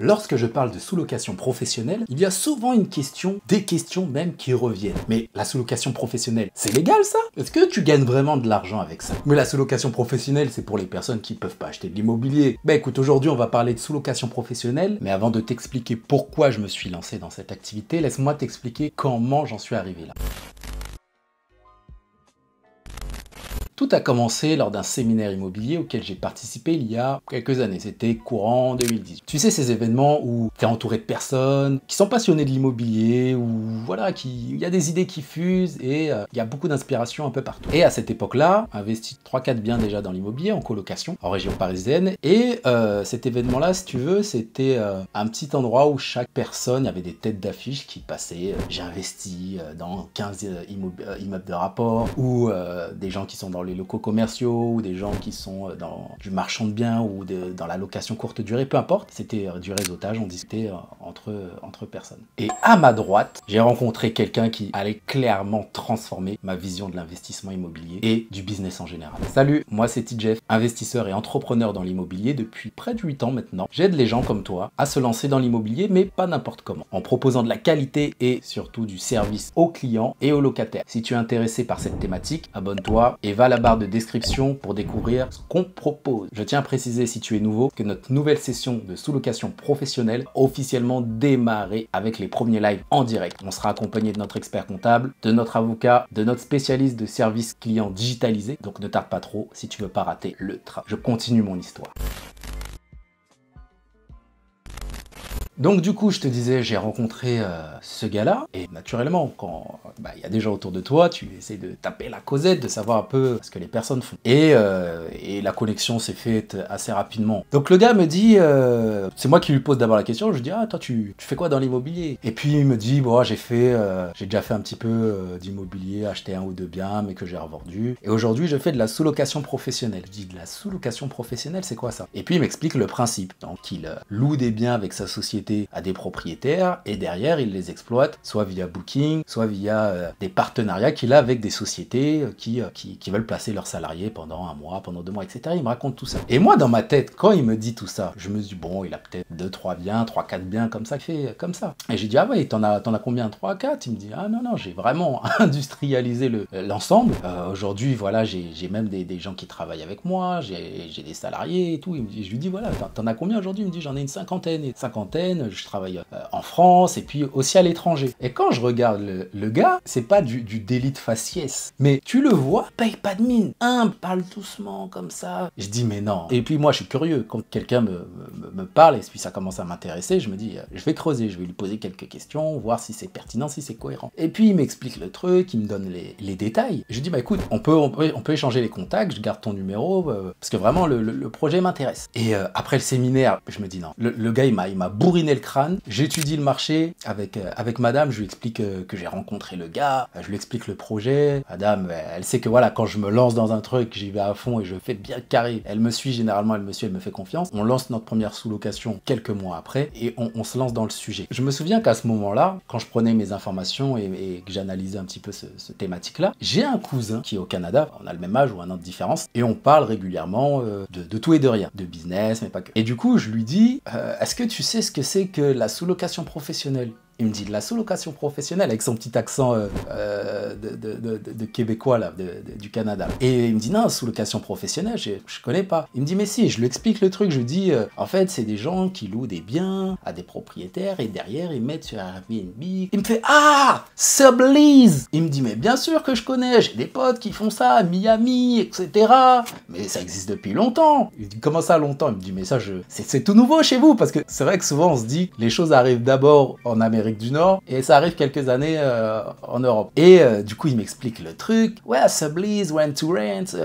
Lorsque je parle de sous-location professionnelle, il y a souvent une question, des questions même qui reviennent. Mais la sous-location professionnelle, c'est légal ça? Est-ce que tu gagnes vraiment de l'argent avec ça? Mais la sous-location professionnelle, c'est pour les personnes qui ne peuvent pas acheter de l'immobilier. Ben écoute, aujourd'hui on va parler de sous-location professionnelle, mais avant de t'expliquer pourquoi je me suis lancé dans cette activité, laisse-moi t'expliquer comment j'en suis arrivé là. Tout a commencé lors d'un séminaire immobilier auquel j'ai participé il y a quelques années. C'était courant 2018. Tu sais, ces événements où tu es entouré de personnes qui sont passionnées de l'immobilier, où voilà, il y a des idées qui fusent et il y a beaucoup d'inspiration un peu partout. Et à cette époque-là, investi 3-4 biens déjà dans l'immobilier, en colocation, en région parisienne. Et cet événement-là, si tu veux, c'était un petit endroit où chaque personne, il y avait des têtes d'affiche qui passaient. J'ai investi dans 15 immeubles de rapport, ou des gens qui sont dans les locaux commerciaux, ou des gens qui sont dans du marchand de biens, ou dans la location courte durée, peu importe. C'était du réseautage, on discutait entre personnes. Et à ma droite, j'ai rencontré quelqu'un qui allait clairement transformer ma vision de l'investissement immobilier et du business en général. Salut, moi c'est TJF, investisseur et entrepreneur dans l'immobilier depuis près de 8 ans maintenant. J'aide les gens comme toi à se lancer dans l'immobilier, mais pas n'importe comment, en proposant de la qualité et surtout du service aux clients et aux locataires. Si tu es intéressé par cette thématique, abonne-toi et va à la barre de description pour découvrir ce qu'on propose. Je tiens à préciser, si tu es nouveau, que notre nouvelle session de sous-location professionnelle a officiellement démarré avec les premiers lives en direct. On sera accompagné de notre expert comptable, de notre avocat, de notre spécialiste de service client digitalisé. Donc ne tarde pas trop si tu veux pas rater le train. Je continue mon histoire. Donc du coup, je te disais, j'ai rencontré ce gars-là, et naturellement, quand il y a des gens autour de toi, tu essaies de taper la causette, de savoir un peu ce que les personnes font. Et la connexion s'est faite assez rapidement. Donc le gars me dit, c'est moi qui lui pose d'abord la question, je lui dis, ah toi tu fais quoi dans l'immobilier? Et puis il me dit, bon j'ai déjà fait un petit peu d'immobilier, acheté 1 ou 2 biens, mais que j'ai revendu. Et aujourd'hui je fais de la sous-location professionnelle. Je dis, de la sous-location professionnelle, c'est quoi ça? Et puis il m'explique le principe. Donc il loue des biens avec sa société à des propriétaires, et derrière il les exploite soit via Booking, soit via des partenariats qu'il a avec des sociétés qui veulent placer leurs salariés pendant 1 mois, pendant 2 mois, etc. Il me raconte tout ça. Et moi dans ma tête, quand il me dit tout ça, je me dis bon, il a peut-être 2-3 biens, 3-4 biens comme ça, fait comme ça. Et j'ai dit, ah ouais, t'en as combien? 3-4? Il me dit, ah non, j'ai vraiment industrialisé l'ensemble. Aujourd'hui, voilà, j'ai même des gens qui travaillent avec moi, j'ai des salariés et tout. Je lui dis, voilà, t'en as combien aujourd'hui? Il me dit, j'en ai une cinquantaine. Je travaille en France et puis aussi à l'étranger. Et quand je regarde le gars, c'est pas du délit de faciès, mais tu le vois, paye pas de mine, parle doucement comme ça. Je dis mais non. Et puis moi je suis curieux, quand quelqu'un me parle et puis ça commence à m'intéresser, je me dis je vais creuser, je vais lui poser quelques questions, voir si c'est pertinent, si c'est cohérent. Et puis il m'explique le truc, il me donne les détails. Je dis bah écoute, on peut échanger les contacts, je garde ton numéro parce que vraiment le projet m'intéresse. Et après le séminaire, je me dis non, le gars il m'a bourriné le crâne, j'étudie le marché avec madame, je lui explique que j'ai rencontré le gars, je lui explique le projet. Madame, elle sait que voilà, quand je me lance dans un truc, j'y vais à fond et je fais bien carré. Elle me suit généralement, elle me fait confiance. On lance notre première sous-location quelques mois après et on se lance dans le sujet. Je me souviens qu'à ce moment-là, quand je prenais mes informations et que j'analysais un petit peu ce thématique-là, j'ai un cousin qui est au Canada, on a le même âge ou 1 an de différence, et on parle régulièrement de tout et de rien, de business, mais pas que. Et du coup, je lui dis, est-ce que tu sais ce que c'est que la sous-location professionnelle? Il me dit de la sous-location professionnelle avec son petit accent de québécois là, du Canada. Et il me dit non, sous-location professionnelle, je connais pas. Il me dit mais si, je lui explique le truc, je lui dis en fait c'est des gens qui louent des biens à des propriétaires et derrière ils mettent sur Airbnb. Il me fait ah, Sublease. Il me dit mais bien sûr que je connais, j'ai des potes qui font ça à Miami, etc. Mais ça existe depuis longtemps. Il me dit comment ça longtemps? Il me dit mais ça c'est tout nouveau chez vous, parce que c'est vrai que souvent on se dit les choses arrivent d'abord en Amérique du Nord et ça arrive quelques années en Europe. Et du coup il m'explique le truc, ouais, Sublease, rent to rent,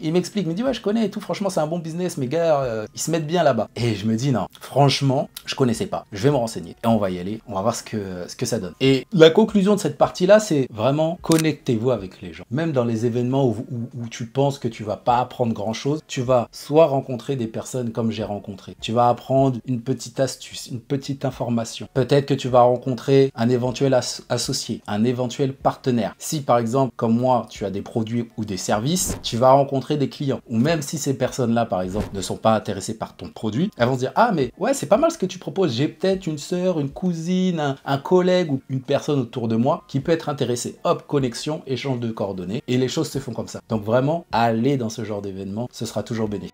il m'explique, il me dit ouais je connais et tout, franchement c'est un bon business, mes gars ils se mettent bien là-bas. Et je me dis non, franchement je connaissais pas, je vais me renseigner et on va y aller, on va voir ce que ça donne. Et la conclusion de cette partie là, c'est vraiment connectez-vous avec les gens, même dans les événements où tu penses que tu vas pas apprendre grand chose, tu vas soit rencontrer des personnes comme j'ai rencontré, tu vas apprendre une petite astuce, une petite information, peut-être que tu vas rencontrer rencontrer un éventuel associé, un éventuel partenaire. Si par exemple, comme moi, tu as des produits ou des services, tu vas rencontrer des clients. Ou même si ces personnes-là, par exemple, ne sont pas intéressées par ton produit, elles vont se dire « Ah, mais ouais, c'est pas mal ce que tu proposes. J'ai peut-être une sœur, une cousine, un collègue ou une personne autour de moi qui peut être intéressée. » Hop, connexion, échange de coordonnées et les choses se font comme ça. Donc vraiment, aller dans ce genre d'événement, ce sera toujours bénéfique.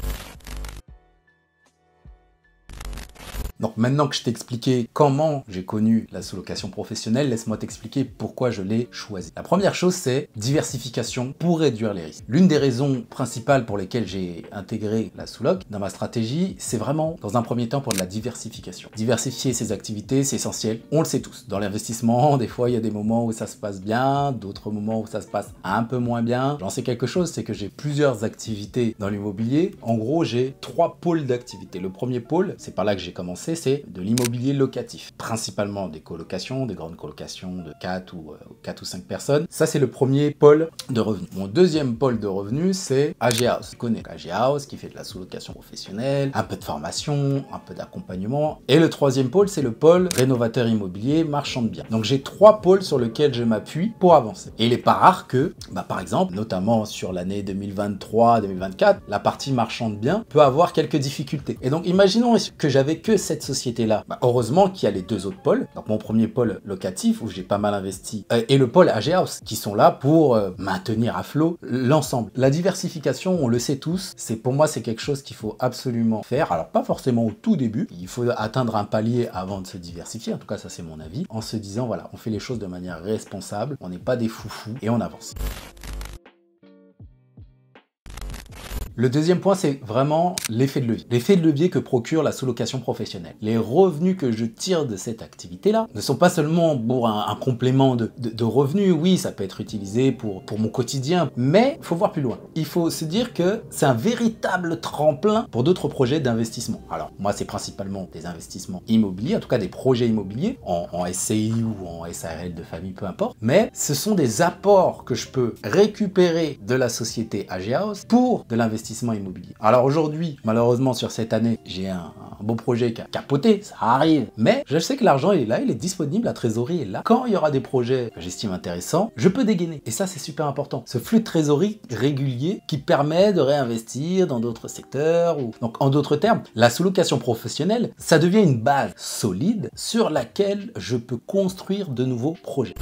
Donc maintenant que je t'ai expliqué comment j'ai connu la sous-location professionnelle, laisse-moi t'expliquer pourquoi je l'ai choisi. La première chose, c'est diversification pour réduire les risques. L'une des raisons principales pour lesquelles j'ai intégré la sous-loc dans ma stratégie, c'est vraiment, dans un premier temps, pour de la diversification. Diversifier ses activités, c'est essentiel. On le sait tous. Dans l'investissement, des fois, il y a des moments où ça se passe bien, d'autres moments où ça se passe un peu moins bien. J'en sais quelque chose, c'est que j'ai plusieurs activités dans l'immobilier. En gros, j'ai 3 pôles d'activité. Le premier pôle, c'est par là que j'ai commencé, c'est de l'immobilier locatif, principalement des colocations, des grandes colocations de 4 ou 5 personnes. Ça, c'est le premier pôle de revenus. Mon deuxième pôle de revenus, c'est AG House. Tu connais AG House qui fait de la sous-location professionnelle, un peu de formation, un peu d'accompagnement. Et le troisième pôle, c'est le pôle rénovateur immobilier, marchand de biens. Donc, j'ai 3 pôles sur lesquels je m'appuie pour avancer. Et il n'est pas rare que, par exemple, notamment sur l'année 2023-2024, la partie marchand de biens peut avoir quelques difficultés. Et donc, imaginons que j'avais que cette société-là. Heureusement qu'il y a les 2 autres pôles. Donc, mon premier pôle locatif, où j'ai pas mal investi, et le pôle AG House, qui sont là pour maintenir à flot l'ensemble. La diversification, on le sait tous, pour moi, c'est quelque chose qu'il faut absolument faire. Alors, pas forcément au tout début. Il faut atteindre un palier avant de se diversifier. En tout cas, ça, c'est mon avis. En se disant, voilà, on fait les choses de manière responsable. On n'est pas des foufous et on avance. Le deuxième point, c'est vraiment l'effet de levier. L'effet de levier que procure la sous-location professionnelle. Les revenus que je tire de cette activité-là ne sont pas seulement pour un complément de revenus. Oui, ça peut être utilisé pour mon quotidien, mais il faut voir plus loin. Il faut se dire que c'est un véritable tremplin pour d'autres projets d'investissement. Alors, moi, c'est principalement des investissements immobiliers, en tout cas des projets immobiliers, en SCI ou en SARL de famille, peu importe. Mais ce sont des apports que je peux récupérer de la société AG House pour de l'investissement immobilier. Alors aujourd'hui, malheureusement sur cette année, j'ai un beau projet qui a capoté, ça arrive, mais je sais que l'argent est là, il est disponible, la trésorerie est là. Quand il y aura des projets que j'estime intéressants, je peux dégainer. Et ça, c'est super important. Ce flux de trésorerie régulier qui permet de réinvestir dans d'autres secteurs. Donc en d'autres termes, la sous-location professionnelle, ça devient une base solide sur laquelle je peux construire de nouveaux projets.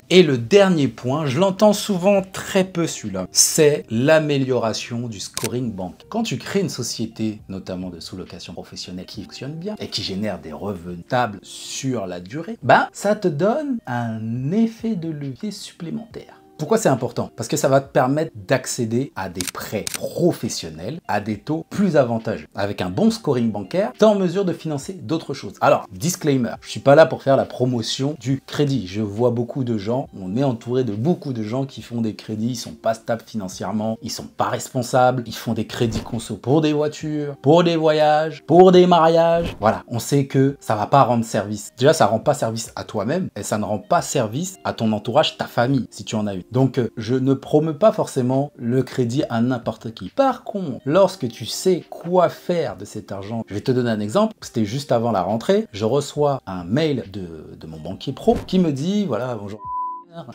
Et le dernier point, je l'entends souvent très peu celui-là, c'est l'amélioration du scoring banque. Quand tu crées une société, notamment de sous-location professionnelle qui fonctionne bien et qui génère des revenus stables sur la durée, ça te donne un effet de levier supplémentaire. Pourquoi c'est important? Parce que ça va te permettre d'accéder à des prêts professionnels à des taux plus avantageux. Avec un bon scoring bancaire, tu es en mesure de financer d'autres choses. Alors, disclaimer, je suis pas là pour faire la promotion du crédit. Je vois beaucoup de gens, on est entouré de beaucoup de gens qui font des crédits, ils sont pas stables financièrement, ils sont pas responsables, ils font des crédits conso pour des voitures, pour des voyages, pour des mariages. Voilà, on sait que ça va pas rendre service. Déjà, ça rend pas service à toi-même et ça ne rend pas service à ton entourage, ta famille, si tu en as eu. Donc, je ne promeux pas forcément le crédit à n'importe qui. Par contre, lorsque tu sais quoi faire de cet argent, je vais te donner un exemple. C'était juste avant la rentrée. Je reçois un mail de mon banquier pro qui me dit, voilà, bonjour.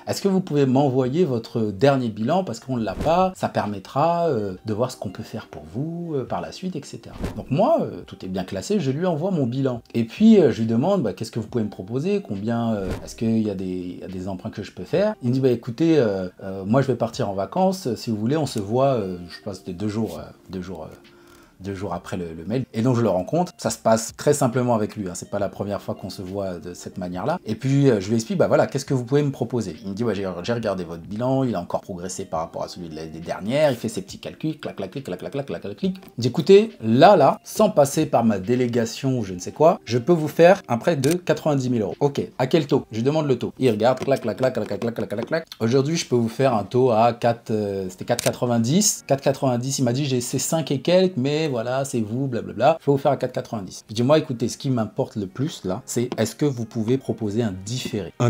Est-ce que vous pouvez m'envoyer votre dernier bilan parce qu'on ne l'a pas, ça permettra de voir ce qu'on peut faire pour vous par la suite, etc. Donc moi, tout est bien classé, je lui envoie mon bilan. Et puis je lui demande, qu'est-ce que vous pouvez me proposer, combien, est-ce qu'il y a des emprunts que je peux faire? Il me dit, écoutez, moi je vais partir en vacances, si vous voulez, on se voit, je pense, 2 jours après le mail. Et donc je le rencontre, ça se passe très simplement avec lui, hein. C'est pas la première fois qu'on se voit de cette manière-là. Et puis je lui explique, voilà, qu'est-ce que vous pouvez me proposer? Il me dit, j'ai regardé votre bilan, il a encore progressé par rapport à celui de l'année dernière, il fait ses petits calculs, clac, clac, clic, clac, clac, clac, clac, clac, clic. Il dit, écoutez, là, sans passer par ma délégation ou je ne sais quoi, je peux vous faire un prêt de 90 000 €. Ok, à quel taux? Je lui demande le taux. Il regarde, clac, clac, clac, clac, clac, clac, clac, clac, clac. Aujourd'hui, je peux vous faire un taux à 4, c'était 4,90. 4,90, il m'a dit, j'ai ces 5 et quelques, mais ouais, voilà, c'est vous, blablabla, je vais vous faire à 4,90. Je dis, moi, écoutez, ce qui m'importe le plus, là, c'est est-ce que vous pouvez proposer un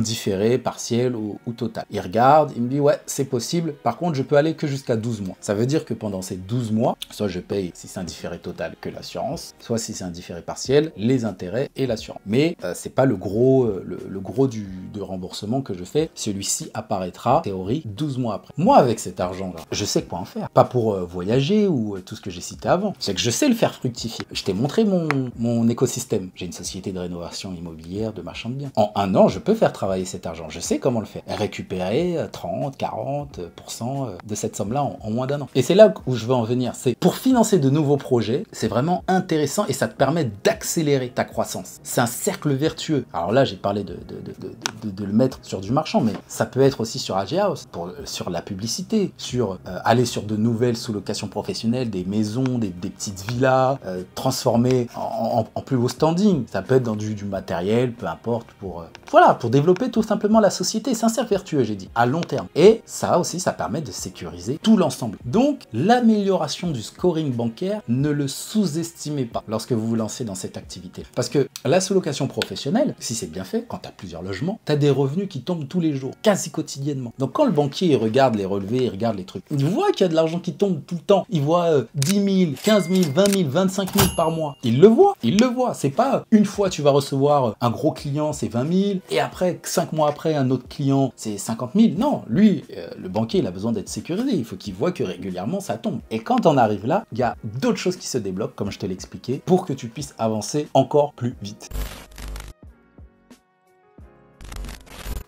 différé partiel ou total. Il regarde, il me dit, ouais, c'est possible. Par contre, je peux aller que jusqu'à 12 mois. Ça veut dire que pendant ces 12 mois, soit je paye, si c'est un différé total, que l'assurance, soit si c'est un différé partiel, les intérêts et l'assurance. Mais c'est pas le gros de remboursement que je fais. Celui-ci apparaîtra, théorie, 12 mois après. Moi, avec cet argent-là, je sais quoi en faire. Pas pour voyager ou tout ce que j'ai cité avant. C'est que je sais le faire fructifier. Je t'ai montré mon écosystème. J'ai une société de rénovation immobilière, de marchand de biens. En un an, je peux faire travailler cet argent. Je sais comment le faire. Récupérer 30, 40% de cette somme-là en moins d'un an. Et c'est là où je veux en venir. C'est pour financer de nouveaux projets, c'est vraiment intéressant et ça te permet d'accélérer ta croissance. C'est un cercle vertueux. Alors là, j'ai parlé de le mettre sur du marchand, mais ça peut être aussi sur AG House, sur la publicité, sur aller sur de nouvelles sous-locations professionnelles, des maisons, des petites villas, transformées en plus haut standing. Ça peut être dans du matériel, peu importe, pour développer tout simplement la société. C'est un cercle vertueux, j'ai dit, à long terme. Et ça aussi, ça permet de sécuriser tout l'ensemble. Donc, l'amélioration du scoring bancaire, ne le sous-estimez pas lorsque vous vous lancez dans cette activité. Parce que la sous-location professionnelle, si c'est bien fait, quand tu as plusieurs logements, tu as des revenus qui tombent tous les jours, quasi quotidiennement. Donc quand le banquier il regarde les relevés, il regarde les trucs, il voit qu'il y a de l'argent qui tombe tout le temps. Il voit 10 000, 15 000, 20 000, 25 000 par mois. Il le voit. C'est pas une fois tu vas recevoir un gros client, c'est 20 000, et après, 5 mois après, un autre client, c'est 50 000. Non, lui, le banquier, il a besoin d'être sécurisé. Il faut qu'il voit que régulièrement, ça tombe. Et quand on arrive là, il y a d'autres choses qui se débloquent, comme je te l'ai expliqué, pour que tu puisses avancer encore plus vite.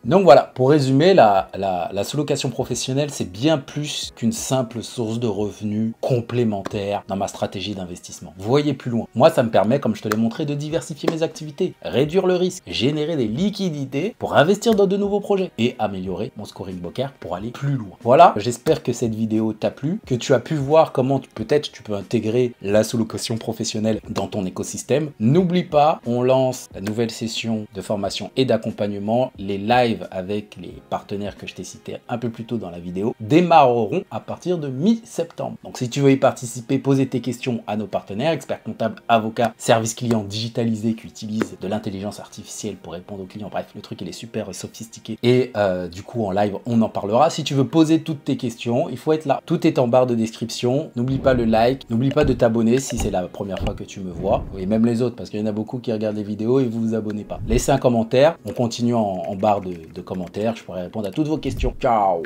Donc voilà, pour résumer, la sous-location professionnelle, c'est bien plus qu'une simple source de revenus complémentaire dans ma stratégie d'investissement. Voyez plus loin. Moi, ça me permet, comme je te l'ai montré, de diversifier mes activités, réduire le risque, générer des liquidités pour investir dans de nouveaux projets et améliorer mon scoring bancaire pour aller plus loin. Voilà, j'espère que cette vidéo t'a plu, que tu as pu voir comment peut-être tu peux intégrer la sous-location professionnelle dans ton écosystème. N'oublie pas, on lance la nouvelle session de formation et d'accompagnement, les lives avec les partenaires que je t'ai cités un peu plus tôt dans la vidéo démarreront à partir de mi-septembre. Donc si tu veux y participer, poser tes questions à nos partenaires, experts comptables, avocats, services clients digitalisés qui utilisent de l'intelligence artificielle pour répondre aux clients. Bref, le truc il est super sophistiqué et du coup en live on en parlera. Si tu veux poser toutes tes questions, il faut être là. Tout est en barre de description. N'oublie pas le like, n'oublie pas de t'abonner si c'est la première fois que tu me vois, et même les autres parce qu'il y en a beaucoup qui regardent les vidéos et vous vous abonnez pas. Laissez un commentaire, on continue en barre de commentaires, je pourrai répondre à toutes vos questions. Ciao!